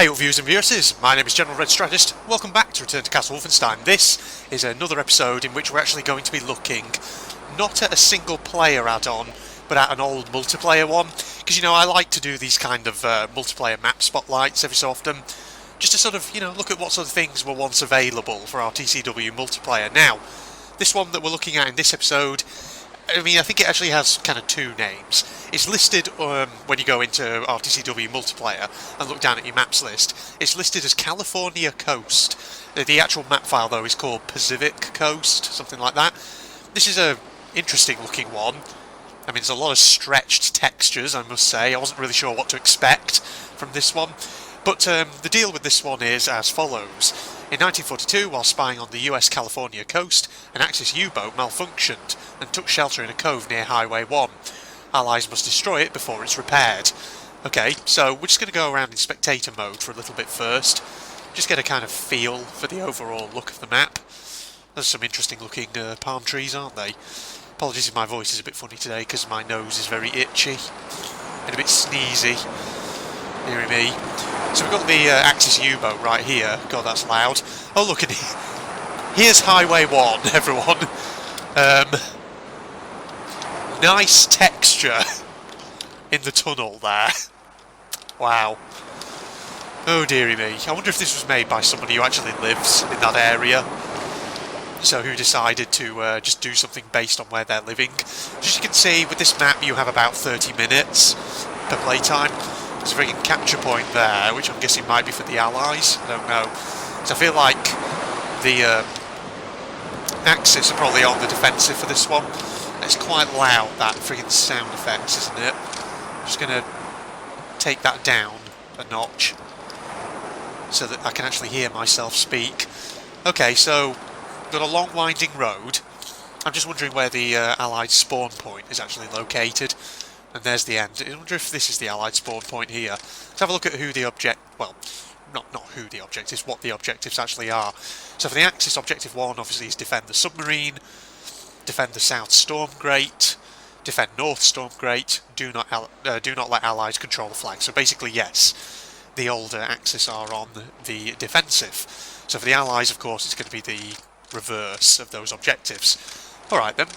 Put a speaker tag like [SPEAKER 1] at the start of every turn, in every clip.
[SPEAKER 1] Hey all viewers and viewresses, my name is General Red Strategist. Welcome back to Return to Castle Wolfenstein. This is another episode in which we're actually going to be looking not at a single player add-on, but at an old multiplayer one. Because, you know, I like to do these kind of multiplayer map spotlights every so often, just to sort of, you know, look at what sort of things were once available for RTCW multiplayer. Now, this one that we're looking at in this episode, I mean, I think it actually has kind of two names. It's listed when you go into RTCW multiplayer and look down at your maps list. It's listed as California Coast. The actual map file, though, is called Pacific Coast, something like that. This is a interesting looking one. I mean, there's a lot of stretched textures, I must say. I wasn't really sure what to expect from this one. But the deal with this one is as follows. In 1942, while spying on the US California coast, an Axis U-boat malfunctioned and took shelter in a cove near Highway 1. Allies must destroy it before it's repaired. Okay, so we're just going to go around in spectator mode for a little bit first. Just get a kind of feel for the overall look of the map. There's some interesting looking palm trees, aren't they? Apologies if my voice is a bit funny today because my nose is very itchy and a bit sneezy. Hearing me. So we've got the Axis U-boat right here. God, that's loud. Oh, look at it. Here's Highway 1, everyone. Nice texture in the tunnel there. Wow. Oh, dearie me. I wonder if this was made by somebody who actually lives in that area. So who decided to just do something based on where they're living. As you can see, with this map you have about 30 minutes per playtime. There's a friggin' capture point there, which I'm guessing might be for the Allies. I don't know. So I feel like the Axis are probably on the defensive for this one. It's quite loud, that friggin' sound effects, isn't it? I'm just going to take that down a notch so that I can actually hear myself speak. Okay, so we've got a long winding road. I'm just wondering where the Allied spawn point is actually located. And there's the end. I wonder if this is the Allied spawn point here. Let's have a look at who the well, not who the objectives, what the objectives actually are. So for the Axis, Objective 1 obviously is defend the submarine, defend the South Storm Grate, defend North Storm Grate, do not let Allies control the flag. So basically, yes, the older Axis are on the defensive. So for the Allies, of course, it's going to be the reverse of those objectives. Alright then.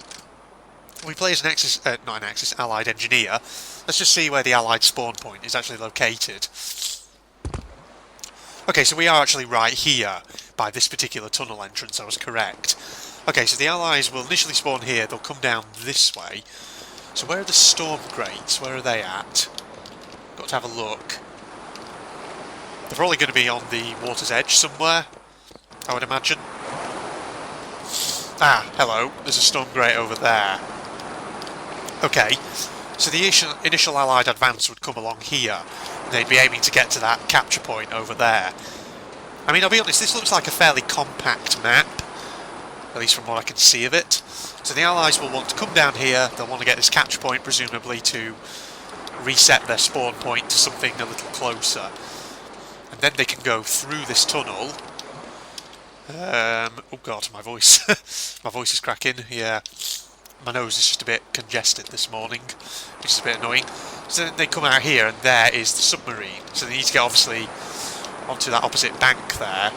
[SPEAKER 1] We play as an Axis, not an Axis, Allied engineer. Let's just see where the Allied spawn point is actually located. Okay, so we are actually right here by this particular tunnel entrance, I was correct. Okay, so the Allies will initially spawn here, they'll come down this way. So where are the storm grates? Where are they at? Got to have a look. They're probably going to be on the water's edge somewhere, I would imagine. Ah, hello, there's a storm grate over there. Okay, so the initial Allied advance would come along here. They'd be aiming to get to that capture point over there. I mean, I'll be honest, this looks like a fairly compact map, at least from what I can see of it. So the Allies will want to come down here, they'll want to get this capture point, presumably to reset their spawn point to something a little closer. And then they can go through this tunnel. Oh god, my voice. My voice is cracking, yeah. My nose is just a bit congested this morning, which is a bit annoying. So then they come out here and there is the submarine. So they need to get obviously onto that opposite bank there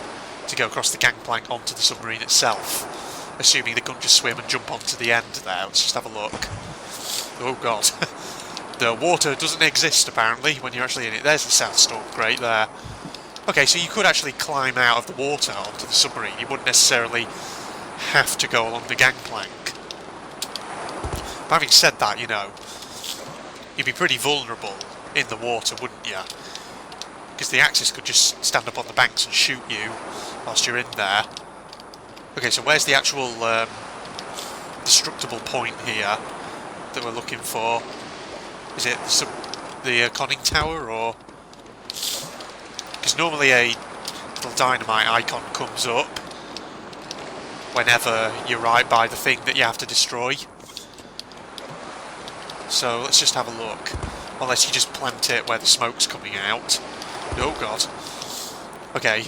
[SPEAKER 1] to go across the gangplank onto the submarine itself. Assuming they couldn't just swim and jump onto the end there. Let's just have a look. Oh god. The water doesn't exist apparently when you're actually in it. There's the South Storm Grate there. Okay, so you could actually climb out of the water onto the submarine. You wouldn't necessarily have to go along the gangplank. But having said that, you know, you'd be pretty vulnerable in the water, wouldn't you? Because the Axis could just stand up on the banks and shoot you whilst you're in there. Okay, so where's the actual destructible point here that we're looking for? Is it the conning tower, or...? Because normally a little dynamite icon comes up whenever you're right by the thing that you have to destroy. So let's just have a look. Unless you just plant it where the smoke's coming out. Oh god. Okay,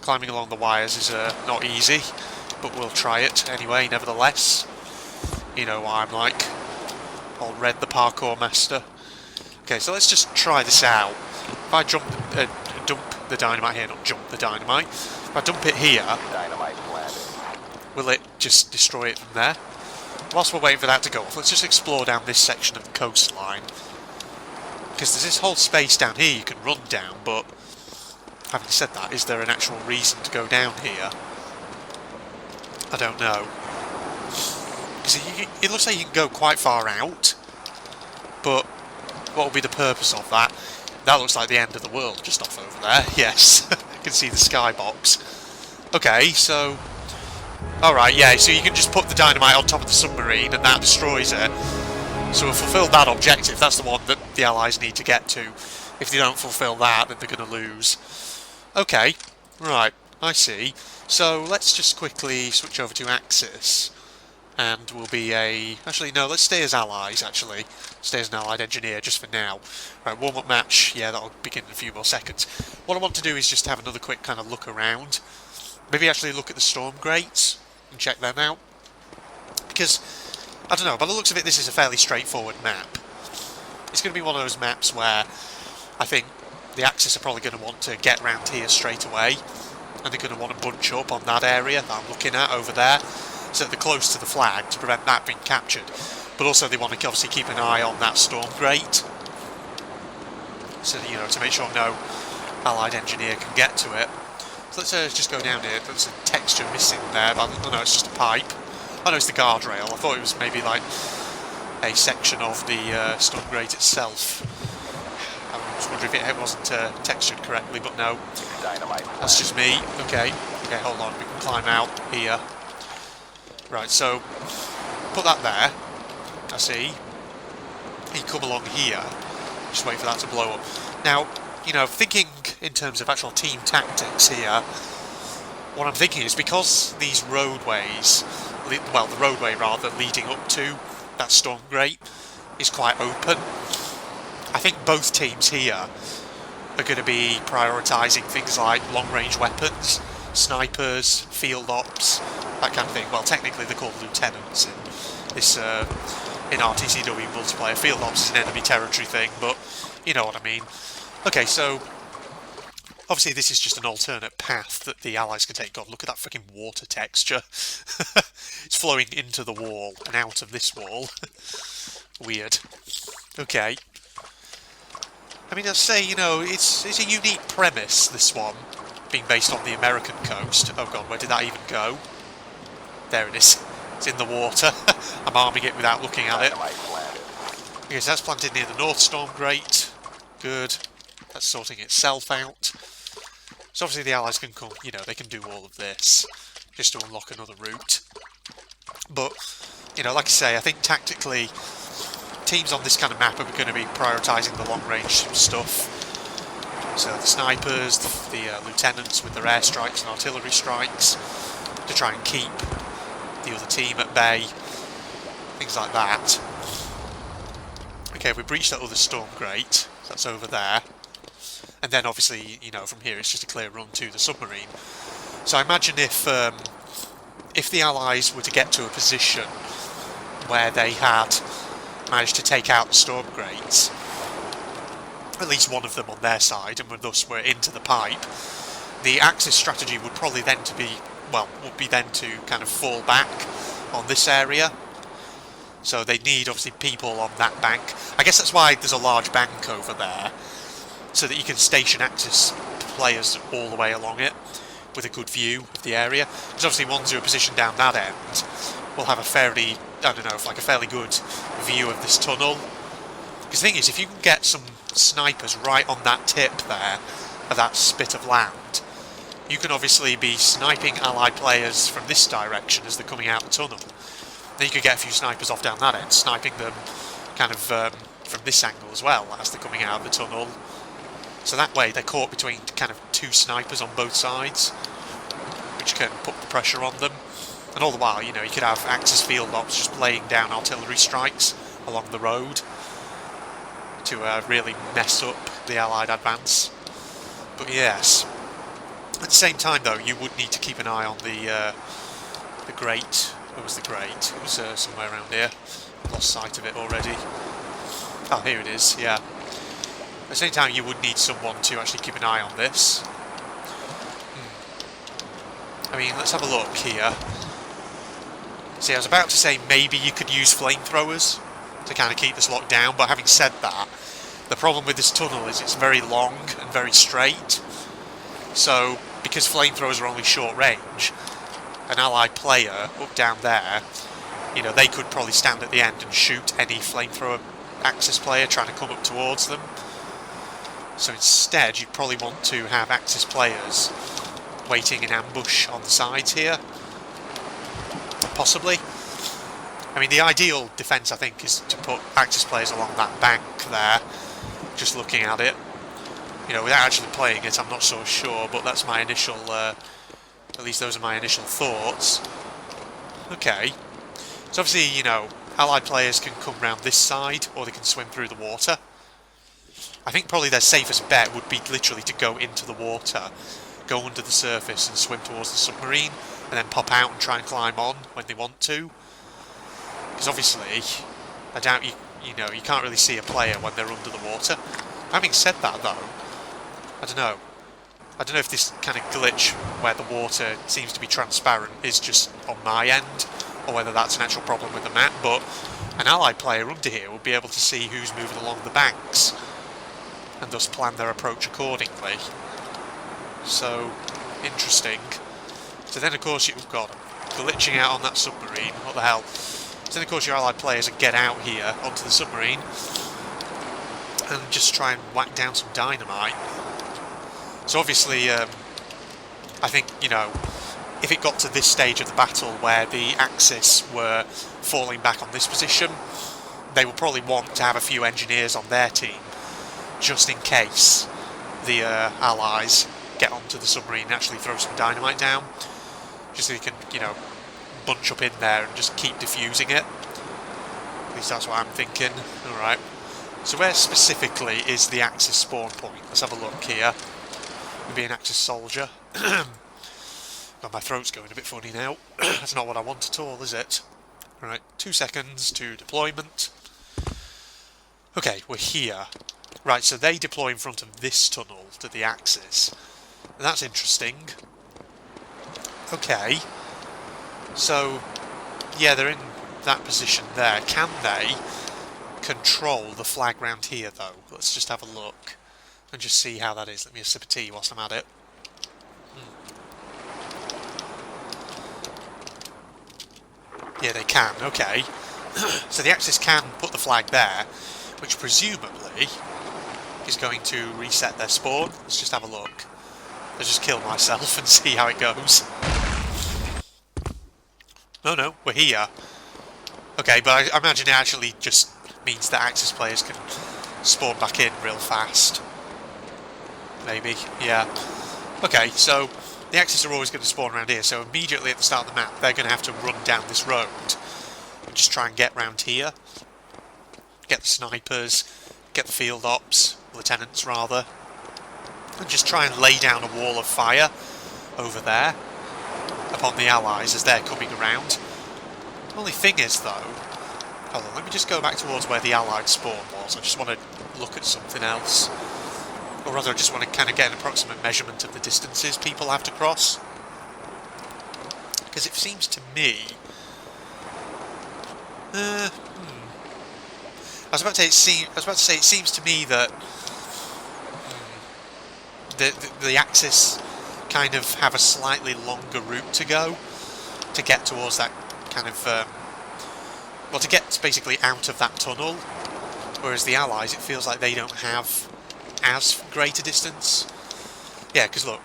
[SPEAKER 1] climbing along the wires is not easy, but we'll try it anyway, nevertheless. You know what I'm like. Old Red the parkour master. Okay, so let's just try this out. If I dump the dynamite here, not jump the dynamite. If I dump it here,
[SPEAKER 2] Dynamite planted.
[SPEAKER 1] will it just destroy it from there? Whilst we're waiting for that to go off, let's just explore down this section of the coastline. Because there's this whole space down here you can run down, but having said that, is there an actual reason to go down here? I don't know. Because it looks like you can go quite far out, but what will be the purpose of that? That looks like the end of the world just off over there. Yes, you can see the skybox. Okay, so... Alright, yeah, so you can just put the dynamite on top of the submarine and that destroys it. So we've fulfilled that objective. That's the one that the Allies need to get to. If they don't fulfill that, then they're going to lose. Okay, right, I see. So let's just quickly switch over to Axis. And we'll be a... Actually, no, let's stay as allies, actually. Stay as an allied engineer, just for now. Right, warm-up match. Yeah, that'll begin in a few more seconds. What I want to do is just have another quick kind of look around. Maybe actually look at the storm grates and check them out. Because, I don't know, by the looks of it, this is a fairly straightforward map. It's going to be one of those maps where I think the Axis are probably going to want to get round here straight away. And they're going to want to bunch up on that area that I'm looking at over there. So they're close to the flag to prevent that being captured. But also they want to obviously keep an eye on that storm grate. So, you know, to make sure no allied engineer can get to it. So let's just go down here. There's a texture missing there, but I don't know, it's just a pipe. Oh no, it's the guardrail. I thought it was maybe like a section of the storm grate itself. I was wondering if it wasn't textured correctly, but no. That's just me. Okay, hold on, we can climb out here. Right, so put that there. I see. You come along here. Just wait for that to blow up. Now, you know, thinking in terms of actual team tactics here, what I'm thinking is because these roadways, well, the roadway rather, leading up to that storm grate is quite open, I think both teams here are going to be prioritising things like long-range weapons, snipers, field ops, that kind of thing. Well, technically they're called lieutenants in this in RTCW multiplayer. Field ops is an enemy territory thing, but you know what I mean. Okay, so obviously this is just an alternate path that the Allies can take. God, look at that freaking water texture. It's flowing into the wall and out of this wall. Weird. Okay. I mean, I'd say, you know, it's a unique premise, this one, being based on the American coast. Oh god, where did that even go? There it is. It's in the water. I'm arming it without looking at it. Okay, so that's planted near the North Storm Grate. Good. That's sorting itself out. So obviously the Allies can come, you know, they can do all of this just to unlock another route. But, you know, like I say, I think tactically teams on this kind of map are going to be prioritising the long-range stuff. So the snipers, the lieutenants with their airstrikes and artillery strikes to try and keep the other team at bay, things like that. Okay, we breached that other storm grate, so that's over there. And then obviously, you know, from here it's just a clear run to the submarine. So I imagine if the Allies were to get to a position where they had managed to take out the storm grates, at least one of them on their side, and thus were into the pipe, the Axis strategy would probably then would be then to kind of fall back on this area. So they need obviously people on that bank. I guess that's why there's a large bank over there, so that you can station Axis players all the way along it with a good view of the area. Because obviously ones who are positioned down that end will have a fairly, I don't know, like a fairly good view of this tunnel. Because the thing is, if you can get some snipers right on that tip there, of that spit of land, you can obviously be sniping Allied players from this direction as they're coming out the tunnel. Then you could get a few snipers off down that end, sniping them kind of from this angle as well as they're coming out of the tunnel. So that way they're caught between kind of two snipers on both sides, which can put the pressure on them. And all the while, you know, you could have Axis field ops just laying down artillery strikes along the road to really mess up the Allied advance. But yes, at the same time though, you would need to keep an eye on the grate. Where was the grate? It was somewhere around here. I've lost sight of it already. Oh, here it is, yeah. At the same time, you would need someone to actually keep an eye on this. I mean, let's have a look here. See, I was about to say maybe you could use flamethrowers to kind of keep this locked down, but having said that, the problem with this tunnel is it's very long and very straight. So, because flamethrowers are only short range, an allied player up down there, you know, they could probably stand at the end and shoot any flamethrower Axis player trying to come up towards them. So instead, you'd probably want to have Axis players waiting in ambush on the sides here. Possibly. I mean, the ideal defence, I think, is to put Axis players along that bank there, just looking at it. You know, without actually playing it, I'm not so sure, but that's my initial, at least those are my initial thoughts. Okay. So obviously, you know, allied players can come round this side, or they can swim through the water. I think probably their safest bet would be literally to go into the water, go under the surface and swim towards the submarine, and then pop out and try and climb on when they want to. Because obviously, I doubt you can't really see a player when they're under the water. Having said that though, I don't know if this kind of glitch where the water seems to be transparent is just on my end, or whether that's an actual problem with the map, but an allied player under here will be able to see who's moving along the banks, and thus plan their approach accordingly. So, interesting. So then of course you've got glitching out on that submarine, what the hell. So then of course your allied players would get out here onto the submarine and just try and whack down some dynamite. So obviously, I think, you know, if it got to this stage of the battle where the Axis were falling back on this position, they will probably want to have a few engineers on their team, just in case the Allies get onto the submarine and actually throw some dynamite down, just so you can, you know, bunch up in there and just keep diffusing it. At least that's what I'm thinking. Alright. So where specifically is the Axis spawn point? Let's have a look here. Maybe an Axis soldier. God, my throat's going a bit funny now. That's not what I want at all, is it? Alright, 2 seconds to deployment. Okay, we're here. Right, so they deploy in front of this tunnel to the Axis. That's interesting. Okay. So, yeah, they're in that position there. Can they control the flag round here, though? Let's just have a look and just see how that is. Let me have a sip of tea whilst I'm at it. Yeah, they can. Okay. So the Axis can put the flag there, which presumably is going to reset their spawn. Let's just have a look. Let's just kill myself and see how it goes. Oh no, we're here. Okay, but I imagine it actually just means that Axis players can spawn back in real fast. Maybe, yeah. Okay, so the Axis are always going to spawn around here, so immediately at the start of the map they're going to have to run down this road and just try and get round here. Get the snipers, get the field ops, lieutenants rather, and just try and lay down a wall of fire over there upon the Allies as they're coming around. The only thing is though, hold on, let me just go back towards where the Allied spawn was. I just want to look at something else. Or rather I just want to kind of get an approximate measurement of the distances people have to cross. Because it seems to me... I was about to say it seems to me that the Axis kind of have a slightly longer route to go to get towards that kind of well, to get basically out of that tunnel, whereas the Allies, it feels like they don't have as great a distance. Yeah, because look,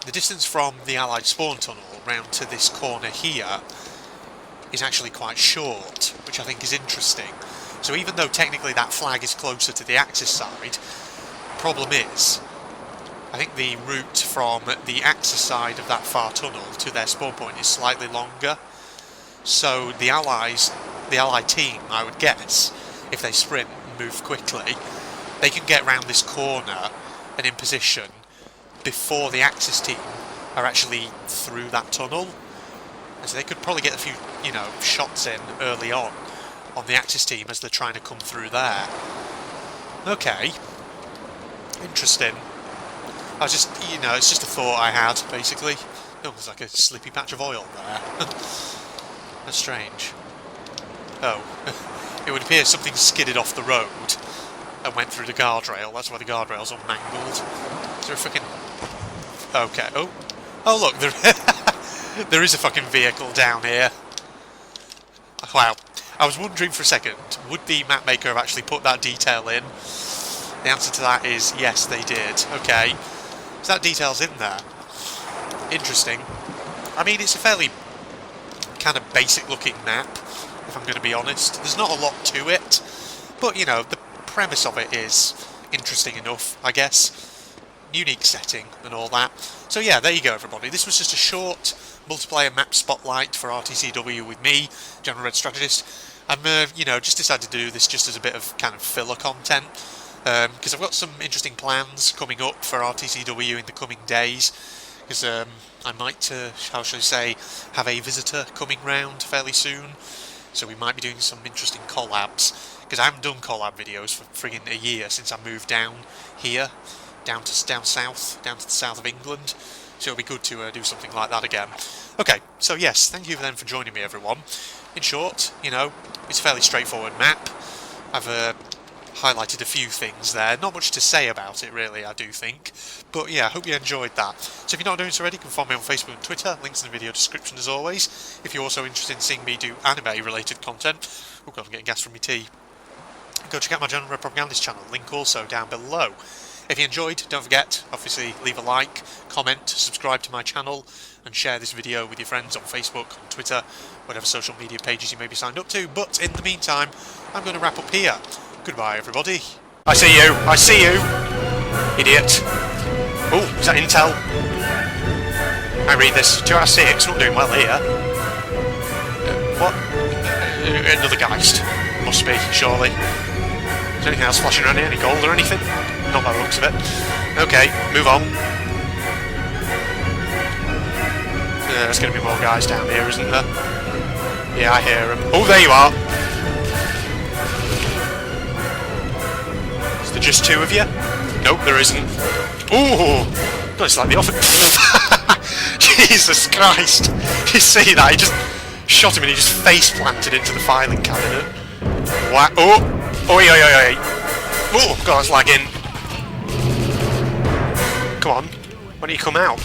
[SPEAKER 1] the distance from the Allied spawn tunnel round to this corner here is actually quite short, which I think is interesting. So even though technically that flag is closer to the Axis side, problem is, I think the route from the Axis side of that far tunnel to their spawn point is slightly longer. So the Allied team, I would guess, if they sprint and move quickly, they can get round this corner and in position before the Axis team are actually through that tunnel. And so they could probably get a few, you know, shots in early on the Axis team as they're trying to come through there. Okay. Interesting. I was just, you know, it's just a thought I had, basically. Oh, there's like a slippy patch of oil there. That's strange. Oh. It would appear something skidded off the road and went through the guardrail. That's why the guardrail's all mangled. Is there a fucking... Okay. Oh. Oh, look. There is a fucking vehicle down here. Wow. I was wondering for a second, would the map maker have actually put that detail in? The answer to that is yes, they did. Okay. So that detail's in there. Interesting. I mean, it's a fairly kind of basic looking map, if I'm going to be honest. There's not a lot to it, but you know, the premise of it is interesting enough, I guess. Unique setting and all that. So yeah, there you go everybody. This was just a short multiplayer map spotlight for RTCW with me, General Red Strategist. I'm, you know, just decided to do this just as a bit of kind of filler content, because I've got some interesting plans coming up for RTCW in the coming days, because I might, how shall I say, have a visitor coming round fairly soon, so we might be doing some interesting collabs, because I haven't done collab videos for friggin' a year since I moved down here, down to the south of England. So it'll be good to do something like that again. Okay, so yes, thank you then for joining me, everyone. In short, you know, it's a fairly straightforward map. I've highlighted a few things there. Not much to say about it, really, I do think. But yeah, I hope you enjoyed that. So if you're not doing so already, you can follow me on Facebook and Twitter. Links in the video description, as always. If you're also interested in seeing me do anime-related content, oh god, I'm getting gas from my tea. Go check out my General Red Propagandist channel. Link also down below. If you enjoyed, don't forget, obviously, leave a like, comment, subscribe to my channel, and share this video with your friends on Facebook, on Twitter, whatever social media pages you may be signed up to. But in the meantime, I'm going to wrap up here. Goodbye, everybody. I see you! I see you! Idiot. Oh, is that intel? I read this. 2 out of 6, not doing well here. What? Another Geist. Must be, surely. Is there anything else flashing around here? Any gold or anything? Not by the looks of it. Okay, move on. There's going to be more guys down here, isn't there? Yeah, I hear them. Oh, there you are! Is there just 2 of you? Nope, there isn't. Ooh! God, it's like the offer. Jesus Christ! Did you see that? He just shot him and he just face planted into the filing cabinet. What? Oh! Oi, oi, oi, oi! Oh, God, it's lagging. Come on, why don't you come out?